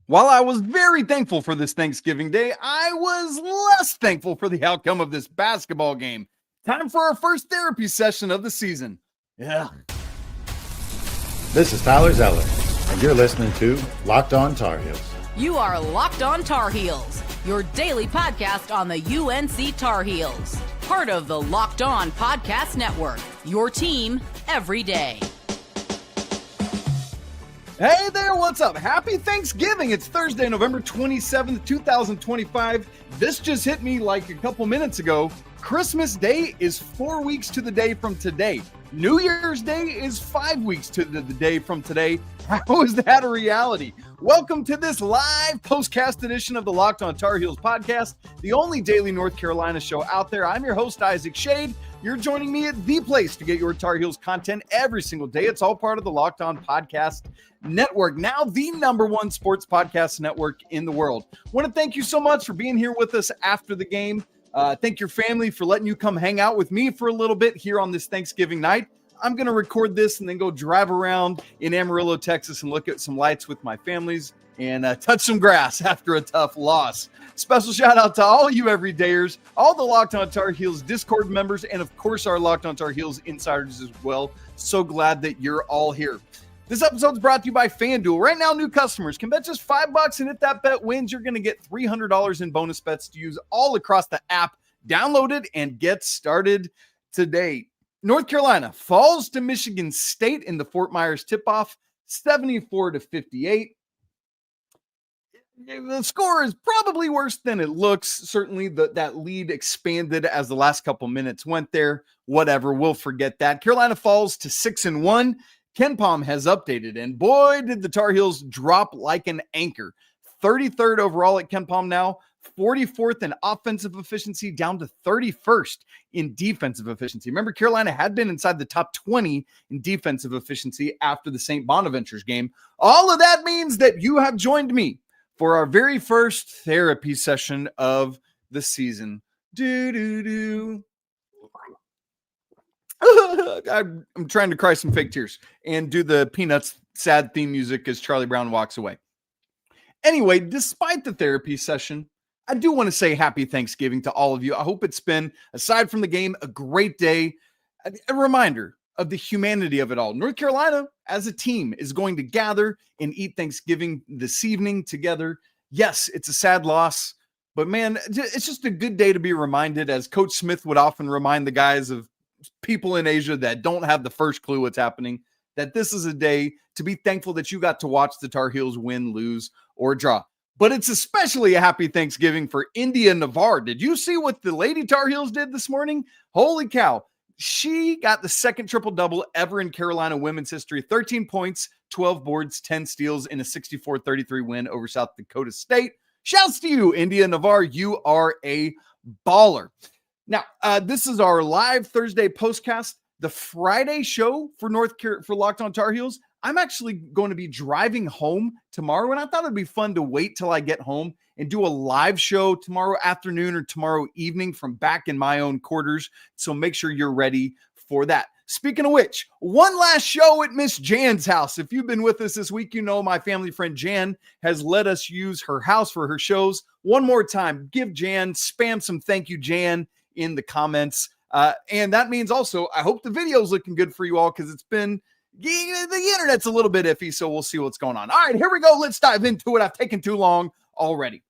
While I was very thankful for this Thanksgiving Day, I was less thankful for the outcome of this basketball game. Time for our first therapy session of the season. Yeah. This is Tyler Zeller, and you're listening to Locked On Tar Heels. You are Locked On Tar Heels, your daily podcast on the UNC Tar Heels. Part of the Locked On Podcast Network, your team every day. Hey there, what's up? Happy Thanksgiving. It's Thursday, November 27th, 2025. This just hit me like a couple minutes ago. Christmas Day is 4 weeks to the day from today. New Year's Day is 5 weeks to the day from today. How is that a reality? Welcome to this live postcast edition of the Locked On Tar Heels podcast, the only daily North Carolina show out there. I'm your host, Isaac Schade. You're joining me at the place to get your Tar Heels content every single day. It's all part of the Locked On Podcast Network, now the #1 sports podcast network in the world. I want to thank you so much for being here with us after the game. Thank your family for letting you come hang out with me for a little bit here on this Thanksgiving night. I'm going to record this and then go drive around in Amarillo, Texas, and look at some lights with my families and touch some grass after a tough loss. Special shout out to all you everydayers, all the Locked On Tar Heels Discord members, and of course our Locked On Tar Heels insiders as well. So glad that you're all here. This episode is brought to you by FanDuel. Right now, new customers can bet just $5, and if that bet wins, you're going to get $300 in bonus bets to use all across the app. Download it and get started today. North Carolina falls to Michigan State in the Fort Myers tip-off, 74-58. The score is probably worse than it looks. Certainly that lead expanded as the last couple minutes went there. Whatever, we'll forget that. Carolina falls to 6-1. KenPom has updated, and boy, did the Tar Heels drop like an anchor. 33rd overall at KenPom now, 44th in offensive efficiency, down to 31st in defensive efficiency. Remember, Carolina had been inside the top 20 in defensive efficiency after the St. Bonaventure's game. All of that means that you have joined me for our very first therapy session of the season. I'm trying to cry some fake tears and do the Peanuts sad theme music as Charlie Brown walks away. Anyway, despite the therapy session, I do want to say happy Thanksgiving to all of you. I hope it's been, aside from the game, a great day. A reminder of the humanity of it all. North Carolina, as a team, is going to gather and eat Thanksgiving this evening together. Yes, it's a sad loss, but man, it's just a good day to be reminded, as Coach Smith would often remind the guys of people in Asia that don't have the first clue what's happening, that this is a day to be thankful that you got to watch the Tar Heels win, lose, or draw. But it's especially a happy Thanksgiving for India Navarre. Did you see what the Lady Tar Heels did this morning? Holy cow. She got the second triple-double ever in Carolina women's history. 13 points, 12 boards, 10 steals in a 64-33 win over South Dakota State. Shouts to you, India Navarre. You are a baller. Now, this is our live Thursday postcast. The Friday show for Locked On Tar Heels, I'm actually going to be driving home tomorrow, and I thought it'd be fun to wait till I get home and do a live show tomorrow afternoon or tomorrow evening from back in my own quarters. So make sure you're ready for that. Speaking of which, one last show at Miss Jan's house. If you've been with us this week, you know my family friend Jan has let us use her house for her shows. One more time, give Jan, spam some thank you, Jan, in the comments. And that means also, I hope the video's looking good for you all, because it's been, the internet's a little bit iffy, so we'll see what's going on. All right, here we go. Let's dive into it. I've taken too long already.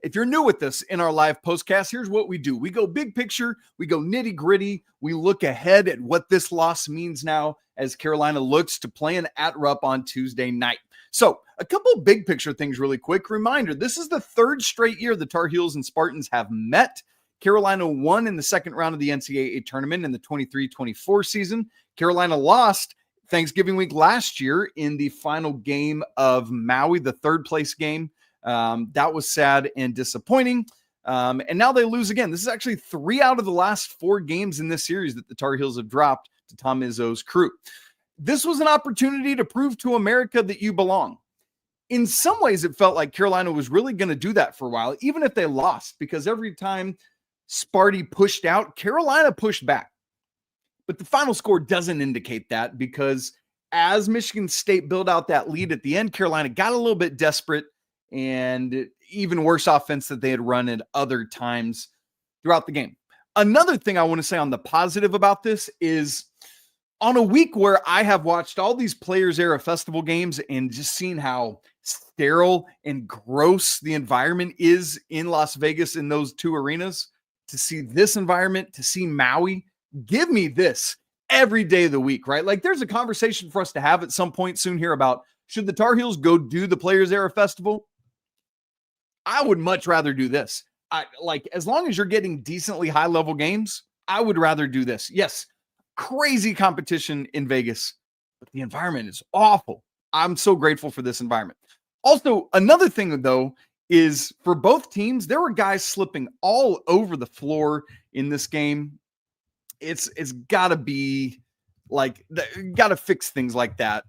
If you're new with us in our live postcast, here's what we do. We go big picture. We go nitty gritty. We look ahead at what this loss means now as Carolina looks to playing at Rupp on Tuesday night. So a couple big picture things really quick. Reminder, this is the third straight year the Tar Heels and Spartans have met. Carolina won in the second round of the NCAA tournament in the 23-24 season. Carolina lost Thanksgiving week last year in the final game of Maui, the third place game. That was sad and disappointing. And now they lose again. This is actually 3 out of the last 4 games in this series that the Tar Heels have dropped to Tom Izzo's crew. This was an opportunity to prove to America that you belong. In some ways, it felt like Carolina was really going to do that for a while, even if they lost, because every time Sparty pushed out, Carolina pushed back. But the final score doesn't indicate that, because as Michigan State built out that lead at the end, Carolina got a little bit desperate, and even worse offense that they had run at other times throughout the game. Another thing I want to say on the positive about this is on a week where I have watched all these Players Era Festival games and just seen how sterile and gross the environment is in Las Vegas in those two arenas, to see this environment, to see Maui, give me this every day of the week, right? Like, there's a conversation for us to have at some point soon here about, should the Tar Heels go do the Players Era Festival? I would much rather do this. As long as you're getting decently high level games, I would rather do this. Yes, crazy competition in Vegas, but the environment is awful. I'm so grateful for this environment. Also, another thing though is for both teams, there were guys slipping all over the floor in this game. It's got to be like, got to fix things like that.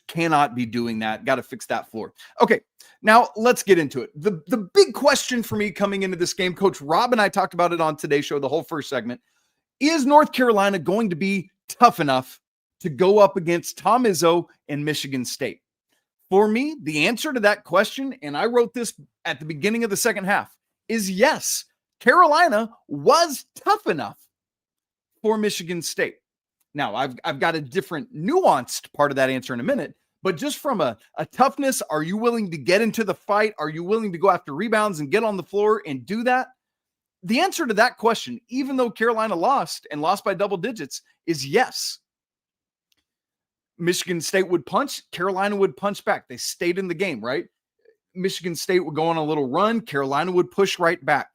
Cannot be doing that. Got to fix that floor. Okay, now let's get into it. The big question for me coming into this game, Coach Rob and I talked about it on today's show, the whole first segment. Is North Carolina going to be tough enough to go up against Tom Izzo and Michigan State? For me, the answer to that question, and I wrote this at the beginning of the second half, is yes. Carolina was tough enough for Michigan State. Now, I've got a different nuanced part of that answer in a minute, but just from a toughness, are you willing to get into the fight? Are you willing to go after rebounds and get on the floor and do that? The answer to that question, even though Carolina lost and lost by double digits, is yes. Michigan State would punch, Carolina would punch back. They stayed in the game, right? Michigan State would go on a little run, Carolina would push right back.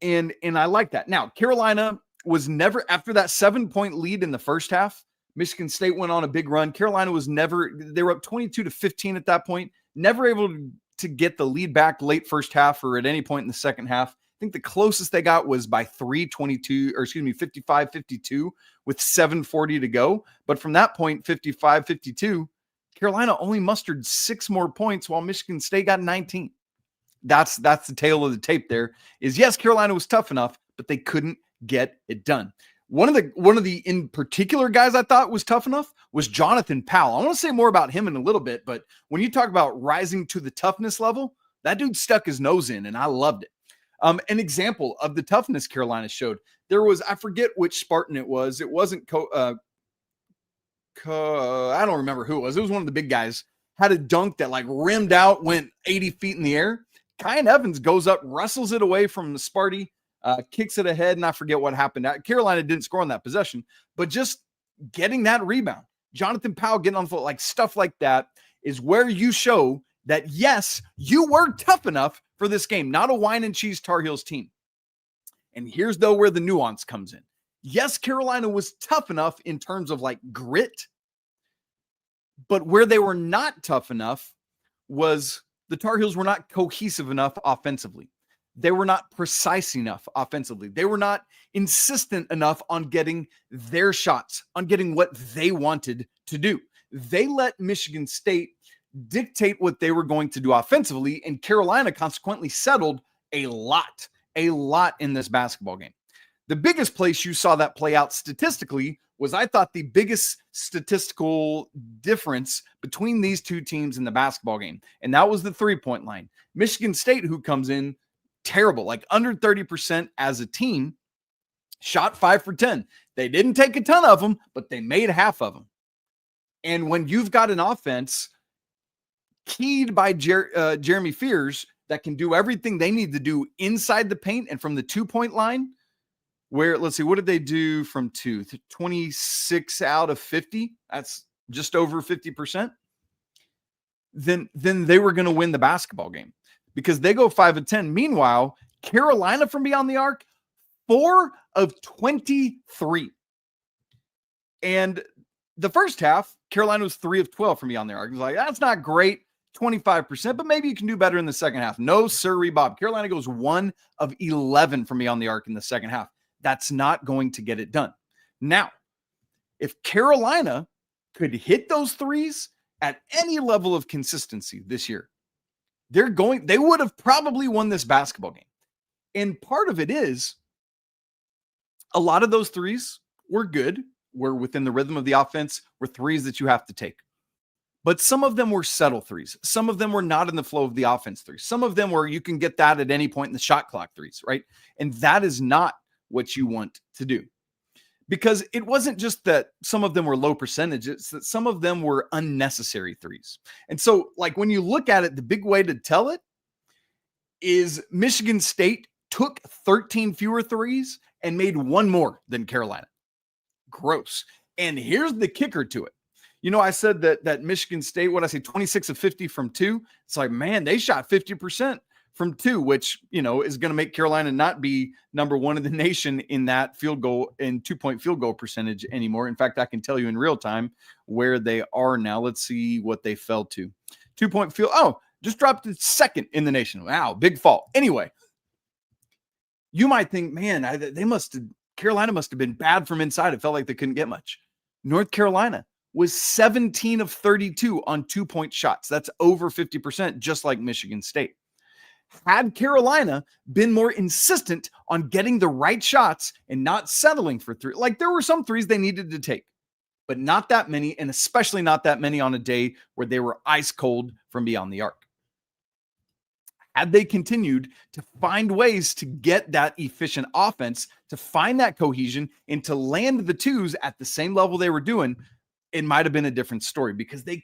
And I like that. Now, Carolina was never, after that 7-point lead in the first half, Michigan State went on a big run. Carolina was never, they were up 22-15 at that point, never able to get the lead back late first half or at any point in the second half. I think the closest they got was by 55-52 with 7:40 to go. But from that point, 55-52, Carolina only mustered 6 more points while Michigan State got 19. That's the tail of the tape there, is yes, Carolina was tough enough, but they couldn't get it done. One of the in particular guys I thought was tough enough was Jonathan Powell. I want to say more about him in a little bit, but when you talk about rising to the toughness level, that dude stuck his nose in, and I loved it. An example of the toughness Carolina showed, there was, I forget which Spartan it was. It wasn't I don't remember who it was. It was one of the big guys, had a dunk that like rimmed out, went 80 feet in the air. Kyan Evans goes up, wrestles it away from the Sparty, kicks it ahead, and I forget what happened. Carolina didn't score on that possession, but just getting that rebound, Jonathan Powell getting on the floor, like stuff like that is where you show that, yes, you were tough enough for this game, not a wine and cheese Tar Heels team. And here's though where the nuance comes in. Yes, Carolina was tough enough in terms of like grit, but where they were not tough enough was the Tar Heels were not cohesive enough offensively. They were not precise enough offensively. They were not insistent enough on getting their shots, on getting what they wanted to do. They let Michigan State dictate what they were going to do offensively, and Carolina consequently settled a lot in this basketball game. The biggest place you saw that play out statistically was, I thought, the biggest statistical difference between these two teams in the basketball game, and that was the three-point line. Michigan State, who comes in terrible, like under 30% as a team, shot 5 for 10. They didn't take a ton of them, but they made half of them. And when you've got an offense keyed by Jeremy Fears that can do everything they need to do inside the paint and from the 2-point line, where, let's see, what did they do from 2? 26 out of 50. That's just over 50%. Then they were going to win the basketball game because they go 5 of 10. Meanwhile, Carolina from beyond the arc, 4 of 23. And the first half, Carolina was 3 of 12 from beyond the arc. It was like, that's not great, 25%, but maybe you can do better in the second half. No, sirree, Bob. Carolina goes 1 of 11 from beyond the arc in the second half. That's not going to get it done. Now, if Carolina could hit those threes at any level of consistency this year, they would have probably won this basketball game. And part of it is a lot of those threes were good. were within the rhythm of the offense were threes that you have to take. But some of them were settle threes. Some of them were not in the flow of the offense threes. Some of them were you can get that at any point in the shot clock threes, right? And that is not what you want to do. Because it wasn't just that some of them were low percentage, it's that some of them were unnecessary threes. And so, like, when you look at it, the big way to tell it is Michigan State took 13 fewer threes and made one more than Carolina. Gross. And here's the kicker to it. You know, I said that Michigan State, 26 of 50 from two. It's like, man, they shot 50% from two, which, you know, is going to make Carolina not be number one in the nation in that field goal and 2-point field goal percentage anymore. In fact, I can tell you in real time where they are now. Let's see what they fell to. 2-point field. Oh, just dropped to second in the nation. Wow, big fall. Anyway, you might think, man, Carolina must have been bad from inside. It felt like they couldn't get much. North Carolina was 17 of 32 on 2-point shots. That's over 50%, just like Michigan State. Had Carolina been more insistent on getting the right shots and not settling for three, like there were some threes they needed to take, but not that many, and especially not that many on a day where they were ice cold from beyond the arc. Had they continued to find ways to get that efficient offense, to find that cohesion, and to land the twos at the same level they were doing, it might have been a different story because they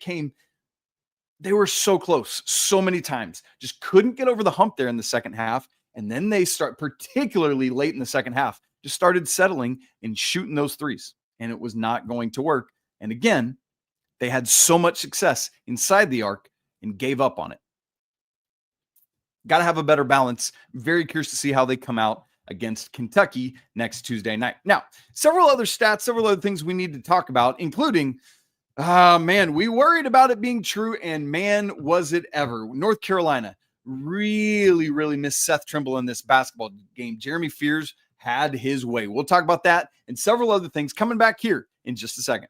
were so close so many times, just couldn't get over the hump there in the second half. And then they start, particularly late in the second half, just started settling and shooting those threes. And it was not going to work. And again, they had so much success inside the arc and gave up on it. Got to have a better balance. Very curious to see how they come out against Kentucky next Tuesday night. Now, several other stats, several other things we need to talk about, including man, we worried about it being true, and man, was it ever. North Carolina really, really missed Seth Trimble in this basketball game. Jeremy Fears had his way. We'll talk about that and several other things coming back here in just a second.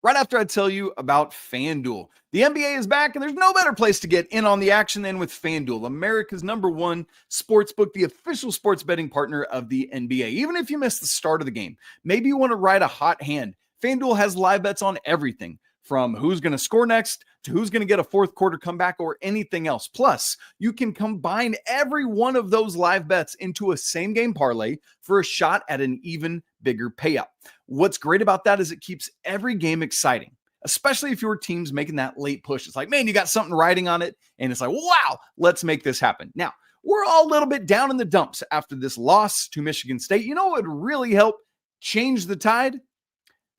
Right after I tell you about FanDuel. The NBA is back, and there's no better place to get in on the action than with FanDuel, America's #1 sportsbook, the official sports betting partner of the NBA. Even if you missed the start of the game, maybe you want to ride a hot hand, FanDuel has live bets on everything from who's going to score next to who's going to get a fourth quarter comeback or anything else. Plus, you can combine every one of those live bets into a same game parlay for a shot at an even bigger payout. What's great about that is it keeps every game exciting, especially if your team's making that late push. It's like, man, you got something riding on it, and it's like, wow, let's make this happen. Now, we're all a little bit down in the dumps after this loss to Michigan State. You know what would really help change the tide?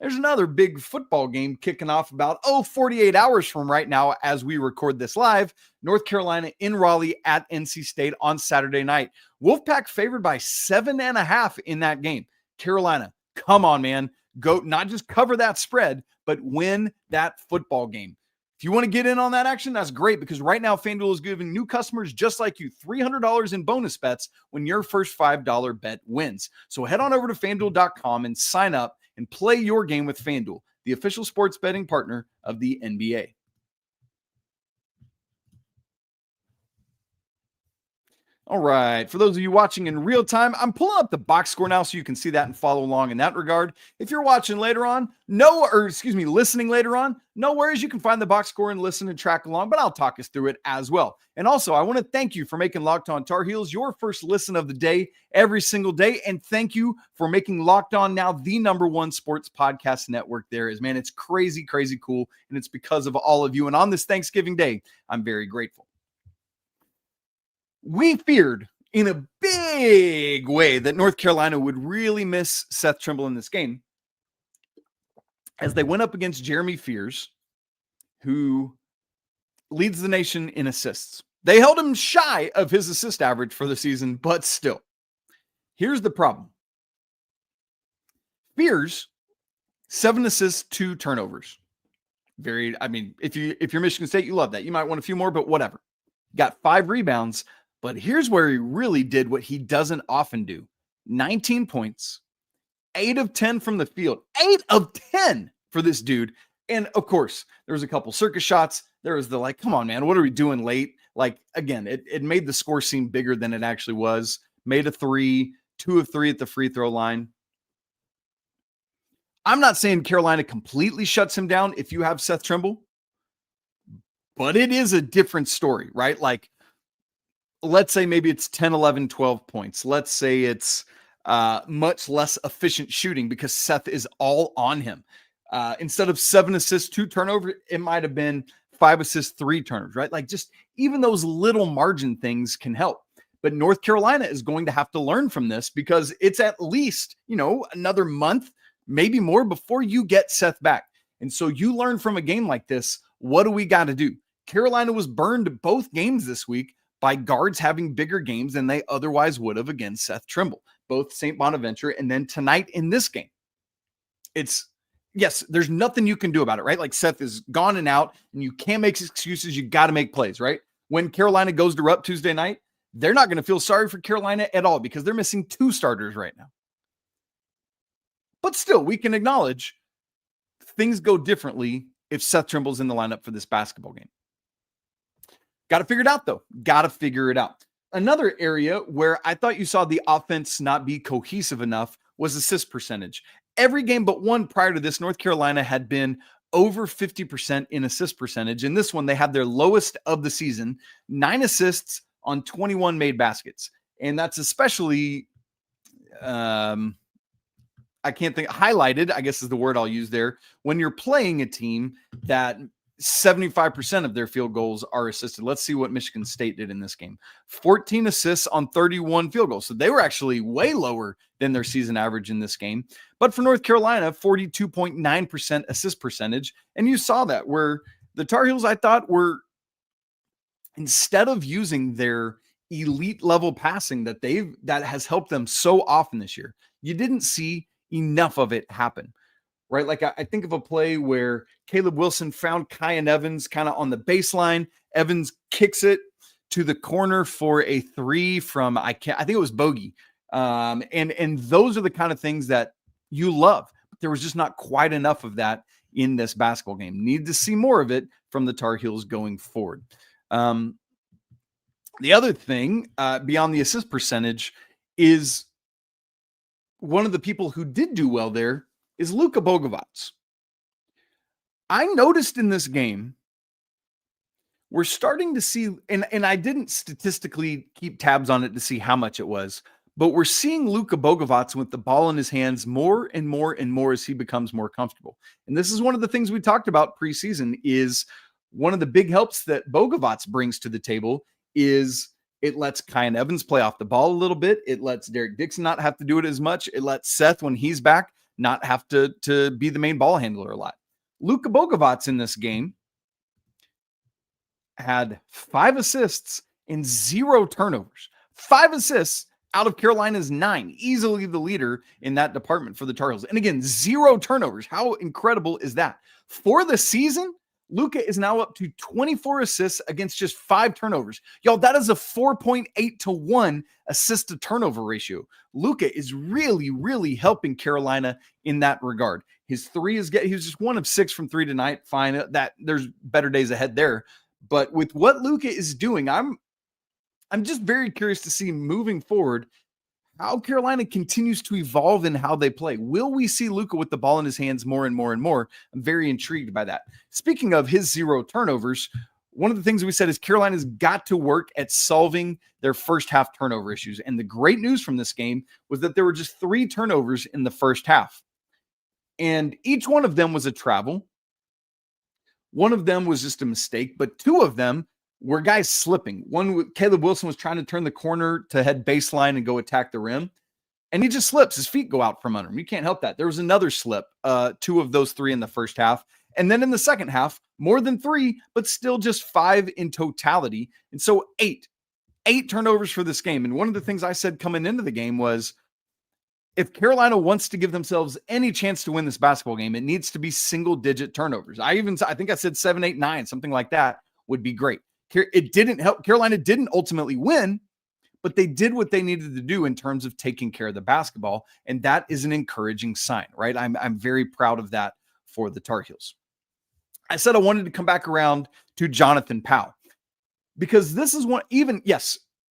There's another big football game kicking off about 48 hours from right now as we record this live. North Carolina in Raleigh at NC State on Saturday night. Wolfpack favored by 7.5 in that game. Carolina, come on, man. Go not just cover that spread, but win that football game. If you want to get in on that action, that's great because right now FanDuel is giving new customers just like you $300 in bonus bets when your first $5 bet wins. So head on over to FanDuel.com and sign up and play your game with FanDuel, the official sports betting partner of the NBA. All right, for those of you watching in real time, I'm pulling up the box score now so you can see that and follow along in that regard. If you're watching later on, listening later on, no worries. You can find the box score and listen and track along, but I'll talk us through it as well. And also, I want to thank you for making Locked On Tar Heels your first listen of the day every single day. And thank you for making Locked On now the #1 sports podcast network there is. Man, it's crazy, crazy cool. And it's because of all of you. And on this Thanksgiving Day, I'm very grateful. We feared in a big way that North Carolina would really miss Seth Trimble in this game as they went up against Jeremy Fears, who leads the nation in assists. They held him shy of his assist average for the season, but still. Here's the problem. Fears, 7 assists, 2 turnovers. If you're Michigan State, you love that. You might want a few more, but whatever. Got 5 rebounds. But here's where he really did what he doesn't often do. 19 points, 8 of 10 from the field. 8 of 10 for this dude. And, of course, there was a couple circus shots. There was the, come on, man, what are we doing late? Again, it made the score seem bigger than it actually was. Made a 3, 2 of 3 at the free throw line. I'm not saying Carolina completely shuts him down if you have Seth Trimble, but it is a different story, right? Like, let's say maybe it's 10, 11, 12 points. Let's say it's much less efficient shooting because Seth is all on him. Instead of 7 assists, 2 turnovers, it might have been 5 assists, 3 turnovers, right? Like, just even those little margin things can help. But North Carolina is going to have to learn from this because it's at least, another month, maybe more before you get Seth back. And so you learn from a game like this, what do we got to do? Carolina was burned both games this week by guards having bigger games than they otherwise would have against Seth Trimble, both St. Bonaventure and then tonight in this game. Yes, there's nothing you can do about it, right? Like, Seth is gone and out, and you can't make excuses. You got to make plays, right? When Carolina goes to Rupp Tuesday night, they're not going to feel sorry for Carolina at all because they're missing 2 starters right now. But still, we can acknowledge things go differently if Seth Trimble's in the lineup for this basketball game. Got to figure it out, though. Got to figure it out. Another area where I thought you saw the offense not be cohesive enough was assist percentage. Every game but one prior to this, North Carolina had been over 50% in assist percentage. In this one, they had their lowest of the season, 9 assists on 21 made baskets. And that's especially, highlighted, I guess is the word I'll use there, when you're playing a team that 75% of their field goals are assisted. Let's see what Michigan State did in this game. 14 assists on 31 field goals. So they were actually way lower than their season average in this game. But for North Carolina, 42.9% assist percentage. And you saw that where the Tar Heels, I thought, were, instead of using their elite level passing that has helped them so often this year, you didn't see enough of it happen. Right? Like, I think of a play where Caleb Wilson found Kyan Evans kind of on the baseline. Evans kicks it to the corner for a 3 from, I think it was Bogey. And those are the kind of things that you love. But there was just not quite enough of that in this basketball game. Need to see more of it from the Tar Heels going forward. The other thing beyond the assist percentage is one of the people who did do well there is Luka Bogovac. I noticed in this game, we're starting to see, and I didn't statistically keep tabs on it to see how much it was, but we're seeing Luka Bogovac with the ball in his hands more and more and more as he becomes more comfortable. And this is one of the things we talked about preseason, is one of the big helps that Bogovac brings to the table is it lets Kyan Evans play off the ball a little bit. It lets Derek Dixon not have to do it as much. It lets Seth, when he's back, not have to be the main ball handler a lot. Luka Bogovac in this game had 5 assists and 0 turnovers. 5 assists out of Carolina's 9, easily the leader in that department for the Tar Heels. And again, 0 turnovers. How incredible is that? For the season, Luka is now up to 24 assists against just 5 turnovers. Y'all, that is a 4.8 to 1 assist to turnover ratio. Luka is really, really helping Carolina in that regard. His 3 he was just 1 of 6 from 3 tonight. Fine, that there's better days ahead there. But with what Luka is doing, I'm just very curious to see moving forward how Carolina continues to evolve in how they play. Will we see Luka with the ball in his hands more and more and more? I'm very intrigued by that. Speaking of his 0 turnovers, one of the things we said is Carolina's got to work at solving their first half turnover issues. And the great news from this game was that there were just 3 turnovers in the first half. And each one of them was a travel. One of them was just a mistake, but 2 of them were guys slipping. One, Caleb Wilson was trying to turn the corner to head baseline and go attack the rim, and he just slips. His feet go out from under him. You can't help that. There was another slip, 2 of those 3 in the first half. And then in the second half, more than 3, but still just 5 in totality. And so 8 turnovers for this game. And one of the things I said coming into the game was, if Carolina wants to give themselves any chance to win this basketball game, it needs to be single-digit turnovers. I think I said 7, 8, 9, something like that would be great. It didn't help. Carolina didn't ultimately win, but they did what they needed to do in terms of taking care of the basketball, and that is an encouraging sign, right? I'm very proud of that for the Tar Heels. I said I wanted to come back around to Jonathan Powell because this is one,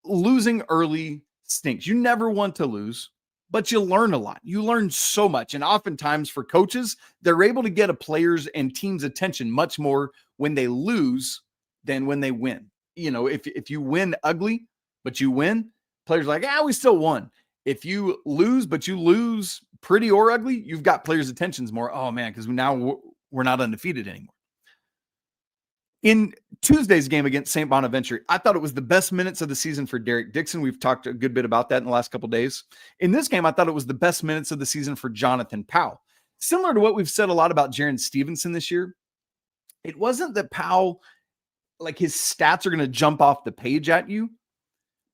losing early stinks. You never want to lose, but you learn a lot. You learn so much. And oftentimes for coaches, they're able to get a player's and team's attention much more when they lose than when they win. You know, if you win ugly, but you win, players are like, we still won. If you lose, but you lose pretty or ugly, you've got players' attentions more. Oh man, because now we're not undefeated anymore. In Tuesday's game against St. Bonaventure, I thought it was the best minutes of the season for Derek Dixon. We've talked a good bit about that in the last couple of days. In this game, I thought it was the best minutes of the season for Jonathan Powell. Similar to what we've said a lot about Jaron Stevenson this year, it wasn't that Powell, like his stats are going to jump off the page at you,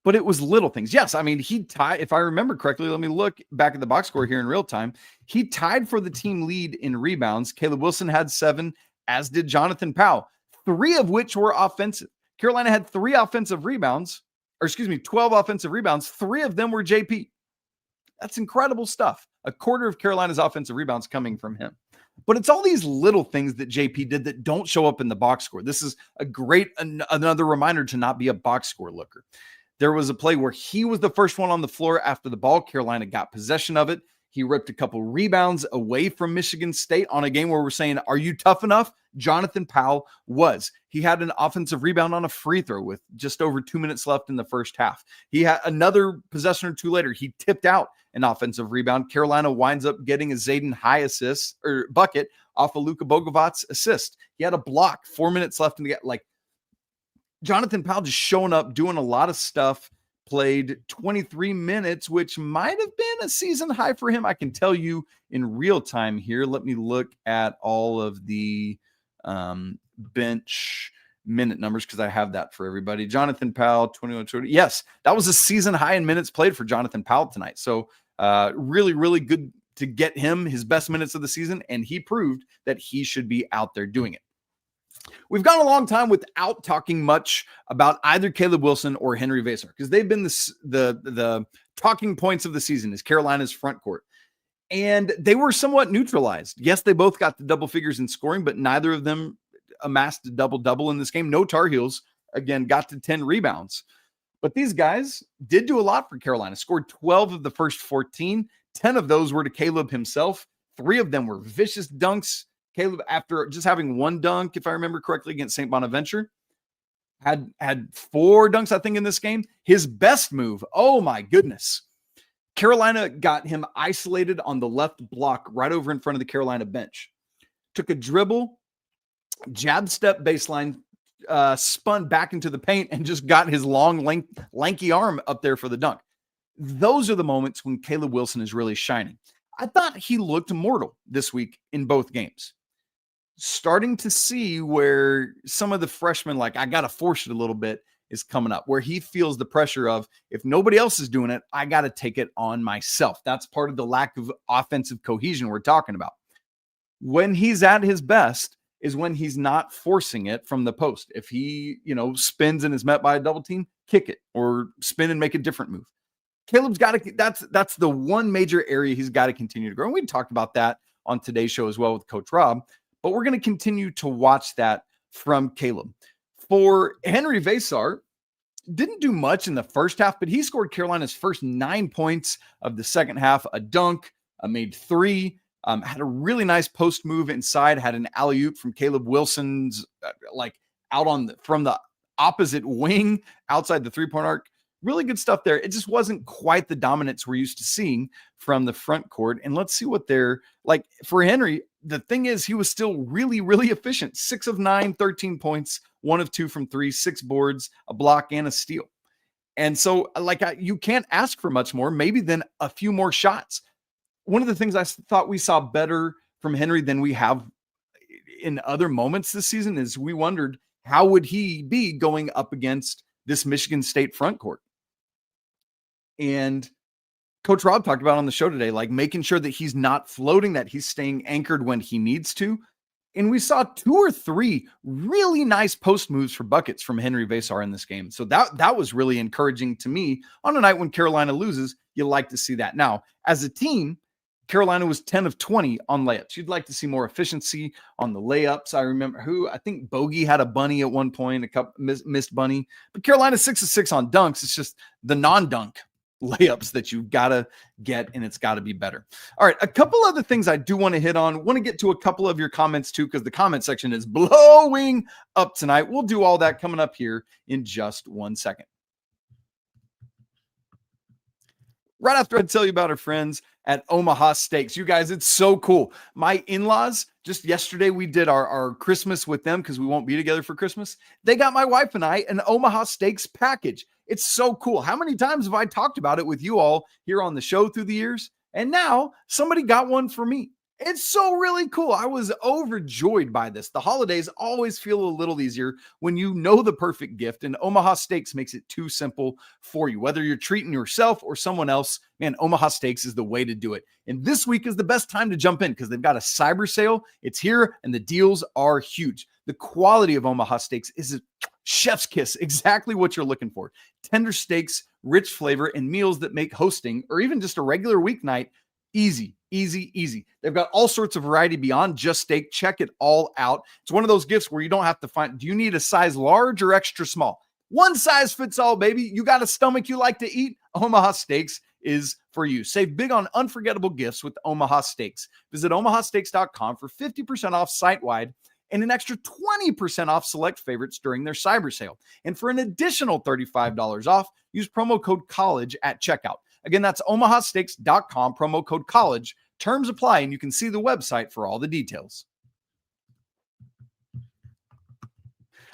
but it was little things. Yes, I mean, he tied, if I remember correctly, let me look back at the box score here in real time. He tied for the team lead in rebounds. Caleb Wilson had 7, as did Jonathan Powell, 3 of which were offensive. Carolina had 12 offensive rebounds. 3 of them were JP. That's incredible stuff. A quarter of Carolina's offensive rebounds coming from him. But it's all these little things that JP did that don't show up in the box score. This is another reminder to not be a box score looker. There was a play where he was the first one on the floor after the ball. Carolina got possession of it. He ripped a couple rebounds away from Michigan State on a game where we're saying, are you tough enough? Jonathan Powell was. He had an offensive rebound on a free throw with just over 2 minutes left in the first half. He had another possession or two later. He tipped out an offensive rebound. Carolina winds up getting a Zayden High assist or bucket off of Luka Bogovic's assist. He had a block, 4 minutes left in the game. Like Jonathan Powell just showing up, doing a lot of stuff, played 23 minutes, which might have been a season high for him. I can tell you in real time here. Let me look at all of the bench minute numbers because I have that for everybody. Jonathan Powell, 21-20. Yes, that was a season high in minutes played for Jonathan Powell tonight. So really, really good to get him his best minutes of the season, and he proved that he should be out there doing it. We've gone a long time without talking much about either Caleb Wilson or Henry Vasar because they've been the talking points of the season is Carolina's front court. And they were somewhat neutralized. Yes, they both got the double figures in scoring, but neither of them amassed a double-double in this game. No Tar Heels, again, got to 10 rebounds. But these guys did do a lot for Carolina. Scored 12 of the first 14. 10 of those were to Caleb himself. 3 of them were vicious dunks. Caleb, after just having 1 dunk, if I remember correctly, against St. Bonaventure, had 4 dunks, I think, in this game. His best move, oh my goodness. Carolina got him isolated on the left block right over in front of the Carolina bench. Took a dribble, jab step baseline, spun back into the paint, and just got his long, lanky arm up there for the dunk. Those are the moments when Caleb Wilson is really shining. I thought he looked mortal this week in both games. Starting to see where some of the freshmen, like, I got to force it a little bit, is coming up, where he feels the pressure of, if nobody else is doing it, I got to take it on myself. That's part of the lack of offensive cohesion we're talking about. When he's at his best is when he's not forcing it from the post. If he, spins and is met by a double team, kick it or spin and make a different move. Caleb's got to, that's the one major area he's got to continue to grow. And we talked about that on today's show as well with Coach Rob, but we're going to continue to watch that from Caleb. For Henry Vasar, didn't do much in the first half, but he scored Carolina's first 9 points of the second half, a dunk, made 3, had a really nice post move inside, had an alley-oop from Caleb Wilson's from the opposite wing outside the 3-point arc. Really good stuff there. It just wasn't quite the dominance we're used to seeing from the front court. And let's see what they're like for Henry. The thing is, he was still really, really efficient. 6 of 9, 13 points, 1 of 2 from 3, 6 boards, a block, and a steal. And so, you can't ask for much more, maybe than a few more shots. One of the things I thought we saw better from Henry than we have in other moments this season is we wondered, how would he be going up against this Michigan State front court? And Coach Rob talked about on the show today, making sure that he's not floating, that he's staying anchored when he needs to. And we saw 2 or 3 really nice post moves for buckets from Henry Vasar in this game. So that was really encouraging to me. On a night when Carolina loses, you like to see that. Now, as a team, Carolina was 10 of 20 on layups. You'd like to see more efficiency on the layups. I think Bogey had a bunny at one point, a couple missed bunny. But Carolina 6 of 6 on dunks. It's just the non-dunk layups that you've got to get, and it's got to be better. All right, a couple other things I do want to hit on. Want to get to a couple of your comments too, because the comment section is blowing up tonight. We'll do all that coming up here in just 1 second. Right after I tell you about our friends at Omaha Steaks. You guys, it's so cool. My in-laws, just yesterday, we did our Christmas with them because we won't be together for Christmas. They got my wife and I an Omaha Steaks package. It's so cool. How many times have I talked about it with you all here on the show through the years? And now somebody got one for me. It's so really cool. I was overjoyed by this. The holidays always feel a little easier when you know the perfect gift, and Omaha Steaks makes it too simple for you. Whether you're treating yourself or someone else, man, Omaha Steaks is the way to do it. And this week is the best time to jump in because they've got a cyber sale. It's here, and the deals are huge. The quality of Omaha Steaks is a chef's kiss, exactly what you're looking for. Tender steaks, rich flavor, and meals that make hosting or even just a regular weeknight easy, easy, easy. They've got all sorts of variety beyond just steak. Check it all out. It's one of those gifts where you don't have to find, do you need a size large or extra small? One size fits all, baby. You got a stomach you like to eat? Omaha Steaks is for you. Save big on unforgettable gifts with Omaha Steaks. Visit omahasteaks.com for 50% off site-wide and an extra 20% off select favorites during their cyber sale. And for an additional $35 off, use promo code COLLEGE at checkout. Again, that's omahasteaks.com, promo code COLLEGE. Terms apply, and you can see the website for all the details.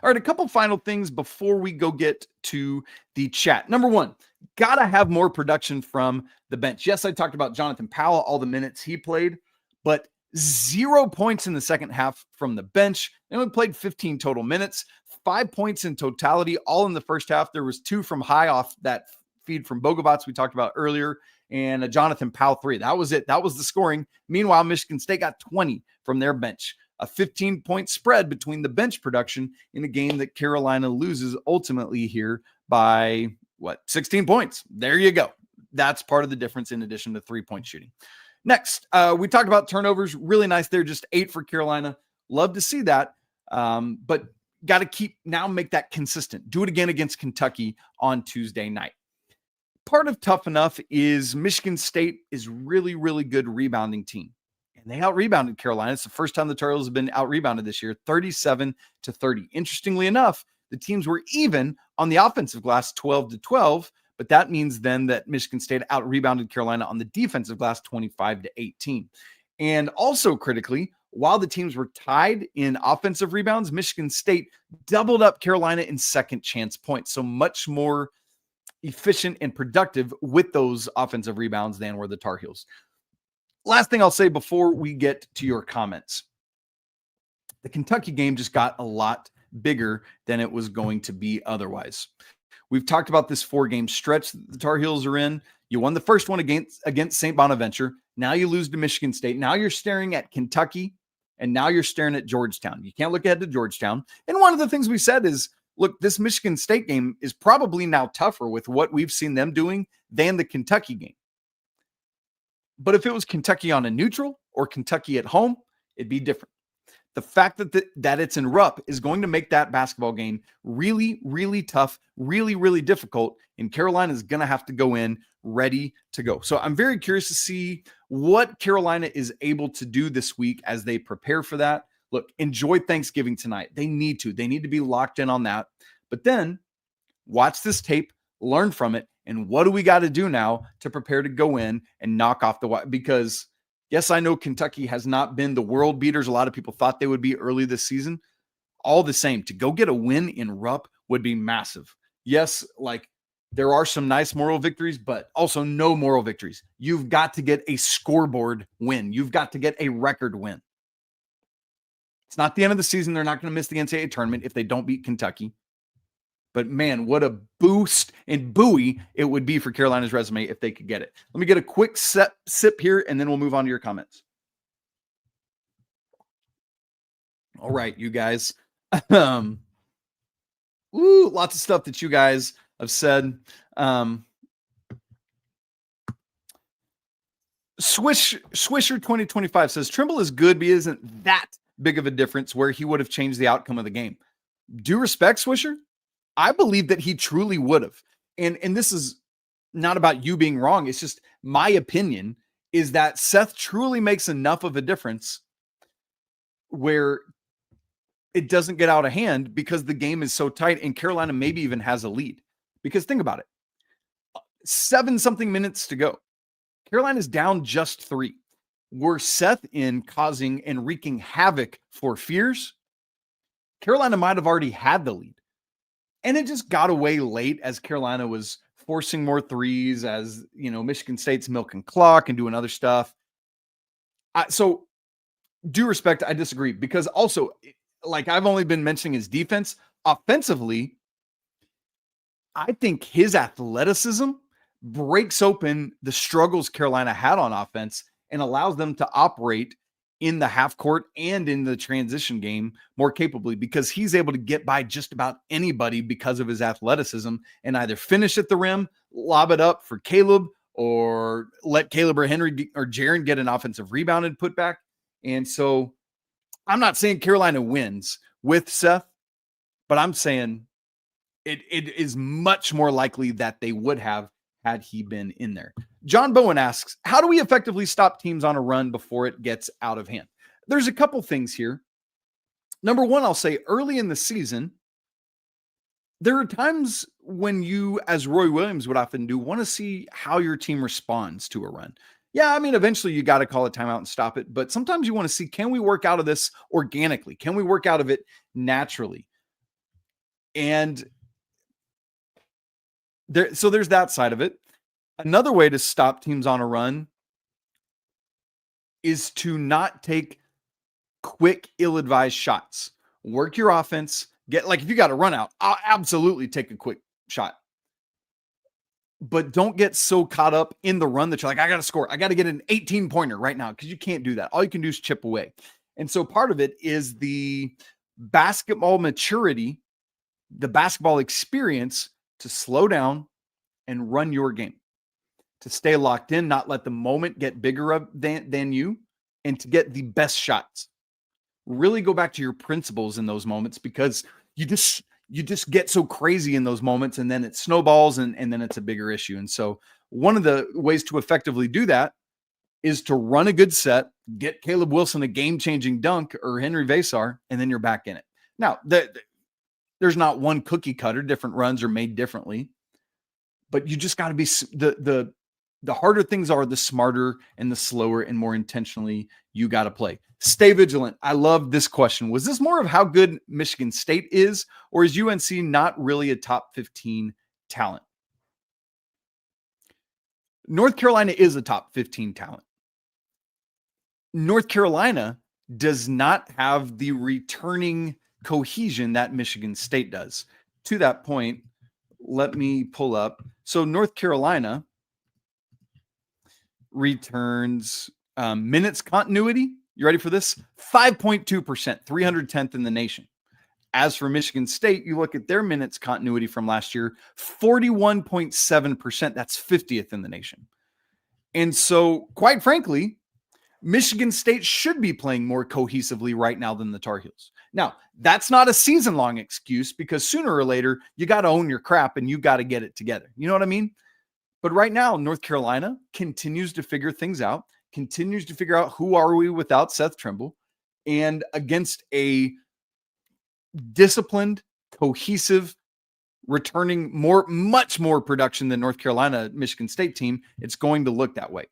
All right, a couple final things before we go get to the chat. Number one, got to have more production from the bench. Yes, I talked about Jonathan Powell, all the minutes he played, but 0 points in the second half from the bench. They only played 15 total minutes, 5 points in totality, all in the first half. There was 2 from high off that feed from Bogovac we talked about earlier, and a Jonathan Powell 3. That was it. That was the scoring. Meanwhile, Michigan State got 20 from their bench. A 15-point spread between the bench production in a game that Carolina loses ultimately here by, 16 points. There you go. That's part of the difference in addition to 3-point shooting. Next, we talked about turnovers. Really nice there, just 8 for Carolina. Love to see that, but got to make that consistent. Do it again against Kentucky on Tuesday night. Part of tough enough is Michigan State is really, really good rebounding team. And they out-rebounded Carolina. It's the first time the Tar Heels have been out-rebounded this year, 37-30. Interestingly enough, the teams were even on the offensive glass, 12-12, but that means then that Michigan State out-rebounded Carolina on the defensive glass, 25-18. And also critically, while the teams were tied in offensive rebounds, Michigan State doubled up Carolina in second chance points. So much more efficient and productive with those offensive rebounds than were the Tar Heels. Last thing I'll say before we get to your comments. The Kentucky game just got a lot bigger than it was going to be otherwise. We've talked about this 4-game stretch that the Tar Heels are in. You won the first one against St. Bonaventure. Now you lose to Michigan State. Now you're staring at Kentucky, and now you're staring at Georgetown. You can't look ahead to Georgetown. And one of the things we said is, look, this Michigan State game is probably now tougher with what we've seen them doing than the Kentucky game. But if it was Kentucky on a neutral or Kentucky at home, it'd be different. The fact that it's in Rupp is going to make that basketball game really, really tough, really, really difficult, and Carolina is going to have to go in ready to go. So I'm very curious to see what Carolina is able to do this week as they prepare for that. Look, enjoy Thanksgiving tonight. They need to be locked in on that. But then watch this tape, learn from it, and what do we got to do now to prepare to go in and knock off the – because, yes, I know Kentucky has not been the world beaters a lot of people thought they would be early this season. All the same, to go get a win in Rupp would be massive. Yes, there are some nice moral victories, but also no moral victories. You've got to get a scoreboard win. You've got to get a record win. It's not the end of the season. They're not going to miss the NCAA tournament if they don't beat Kentucky. But, man, what a boost and buoy it would be for Carolina's resume if they could get it. Let me get a quick sip here, and then we'll move on to your comments. All right, you guys. Lots of stuff that you guys have said. Swisher 2025 says, Trimble is good, but he isn't that big of a difference where he would have changed the outcome of the game. Due respect, Swisher. I believe that he truly would have. And this is not about you being wrong. It's just my opinion is that Seth truly makes enough of a difference where it doesn't get out of hand because the game is so tight and Carolina maybe even has a lead. Because think about it. 7-something minutes to go. Carolina's down just 3. Were Seth in causing and wreaking havoc for Fears, Carolina might have already had the lead. And it just got away late as Carolina was forcing more threes, as Michigan State's milking clock and doing other stuff. So due respect, I disagree, because also, like I've only been mentioning his defense. Offensively, I think his athleticism breaks open the struggles Carolina had on offense and allows them to operate in the half court and in the transition game more capably, because he's able to get by just about anybody because of his athleticism and either finish at the rim, lob it up for Caleb, or let Caleb or Henry or Jaren get an offensive rebound and put back. And so I'm not saying Carolina wins with Seth, but I'm saying it is much more likely that they would have had he been in there. John Bowen asks, how do we effectively stop teams on a run before it gets out of hand? There's a couple things here. Number one, I'll say early in the season, there are times when you, as Roy Williams would often do, want to see how your team responds to a run. Yeah, I mean, eventually you got to call a timeout and stop it. But sometimes you want to see, can we work out of this organically? Can we work out of it naturally? And there's that side of it. Another way to stop teams on a run is to not take quick, ill-advised shots. Work your offense. If you got a run out, I'll absolutely take a quick shot. But don't get so caught up in the run that you're like, I got to score. I got to get an 18-pointer right now, because you can't do that. All you can do is chip away. And so part of it is the basketball maturity, the basketball experience to slow down and run your game, to stay locked in, not let the moment get bigger than you, and to get the best shots. Really go back to your principles in those moments, because you just get so crazy in those moments, and then it snowballs and then it's a bigger issue. And so one of the ways to effectively do that is to run a good set, get Caleb Wilson a game-changing dunk or Henry Vasar, and then you're back in it. Now, there's not one cookie cutter. Different runs are made differently, but you just got to be the harder things are, the smarter and the slower and more intentionally you got to play. Stay vigilant. I love this question. Was this more of how good Michigan State is, or is UNC not really a top 15 talent? North Carolina is a top 15 talent. North Carolina does not have the returning cohesion that Michigan State does. To that point, let me pull up. So North Carolina returns minutes continuity. You ready for this? 5.2%, 310th in the nation. As for Michigan State, you look at their minutes continuity from last year, 41.7%. That's 50th in the nation. And so, quite frankly, Michigan State should be playing more cohesively right now than the Tar Heels. Now, that's not a season-long excuse, because sooner or later, you got to own your crap and you got to get it together. You know what I mean? But right now, North Carolina continues to figure things out, continues to figure out who are we without Seth Trimble, and against a disciplined, cohesive, returning much more production than North Carolina Michigan State team, it's going to look that way.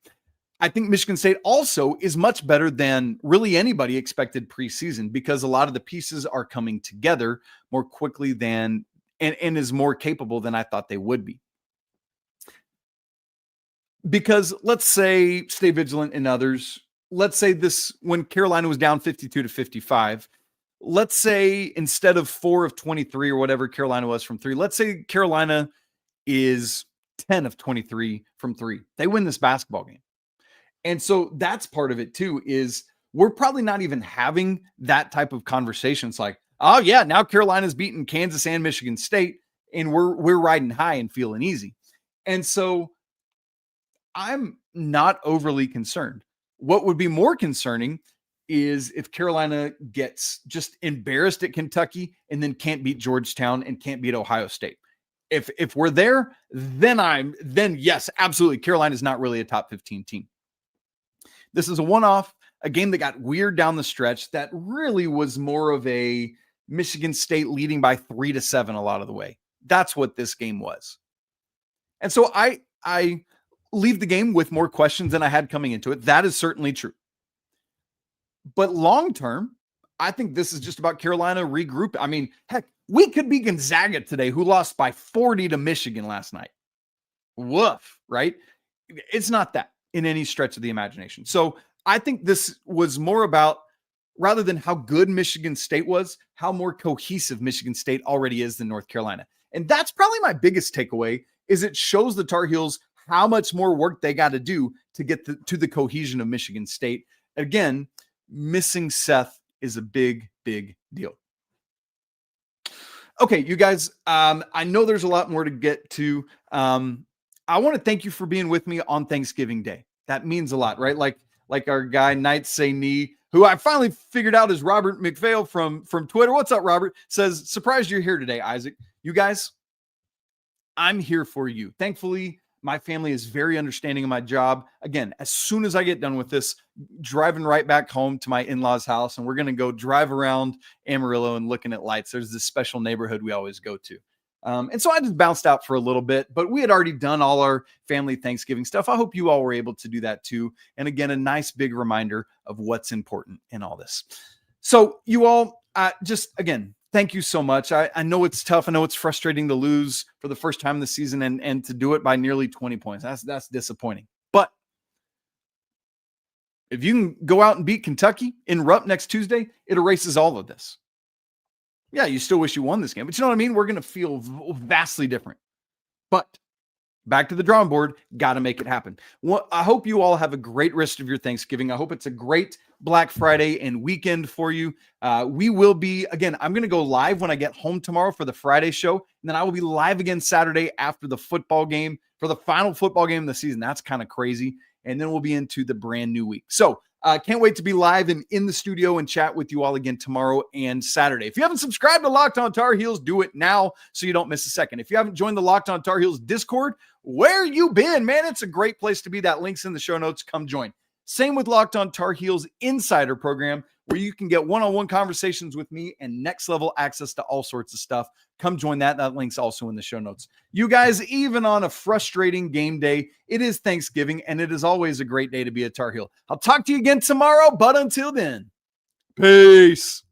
I think Michigan State also is much better than really anybody expected preseason, because a lot of the pieces are coming together more quickly than and is more capable than I thought they would be. Because let's say, stay vigilant in others. Let's say this, when Carolina was down 52-55, let's say instead of 4 of 23 or whatever Carolina was from 3, let's say Carolina is 10 of 23 from 3. They win this basketball game. And so that's part of it too, is we're probably not even having that type of conversation. It's like, oh yeah, now Carolina's beaten Kansas and Michigan State, and we're riding high and feeling easy. And so I'm not overly concerned. What would be more concerning is if Carolina gets just embarrassed at Kentucky and then can't beat Georgetown and can't beat Ohio State. If we're there, then yes, absolutely. Carolina is not really a top 15 team. This is a one-off, a game that got weird down the stretch that really was more of a Michigan State leading by 3-7 a lot of the way. That's what this game was. And so I leave the game with more questions than I had coming into it. That is certainly true. But long-term, I think this is just about Carolina regroup. I mean, heck, we could be Gonzaga today, who lost by 40 to Michigan last night. Woof, right? It's not that in any stretch of the imagination. So I think this was more about, rather than how good Michigan State was, how more cohesive Michigan State already is than North Carolina. And that's probably my biggest takeaway, is it shows the Tar Heels how much more work they got to do to get to the cohesion of Michigan State. Again, missing Seth is a big, big deal. Okay, you guys, I know there's a lot more to get to. I want to thank you for being with me on Thanksgiving Day. That means a lot, right? Like our guy, Knights Say Knee, who I finally figured out is Robert McPhail from Twitter. What's up, Robert? Says, surprised you're here today, Isaac. You guys, I'm here for you. Thankfully, my family is very understanding of my job. Again, as soon as I get done with this, driving right back home to my in-laws' house, and we're going to go drive around Amarillo and looking at lights. There's this special neighborhood we always go to. And so I just bounced out for a little bit, but we had already done all our family Thanksgiving stuff. I hope you all were able to do that too. And again, a nice big reminder of what's important in all this. So you all just, again, thank you so much. I know it's tough. I know it's frustrating to lose for the first time this season and to do it by nearly 20 points. That's disappointing. But if you can go out and beat Kentucky in Rupp next Tuesday, it erases all of this. Yeah, you still wish you won this game, but you know what I mean? We're going to feel vastly different. But back to the drawing board, got to make it happen. Well, I hope you all have a great rest of your Thanksgiving. I hope it's a great Black Friday and weekend for you. We will be, again, I'm going to go live when I get home tomorrow for the Friday show. And then I will be live again Saturday after the football game for the final football game of the season. That's kind of crazy. And then we'll be into the brand new week. So can't wait to be live and in the studio and chat with you all again tomorrow and Saturday. If you haven't subscribed to Locked On Tar Heels, do it now so you don't miss a second. If you haven't joined the Locked On Tar Heels Discord, where you been, man? It's a great place to be. That link's in the show notes. Come join. Same with Locked On Tar Heels Insider Program, where you can get one-on-one conversations with me and next level access to all sorts of stuff. Come join that. That link's also in the show notes. You guys, even on a frustrating game day, it is Thanksgiving, and it is always a great day to be a Tar Heel. I'll talk to you again tomorrow, but until then, peace.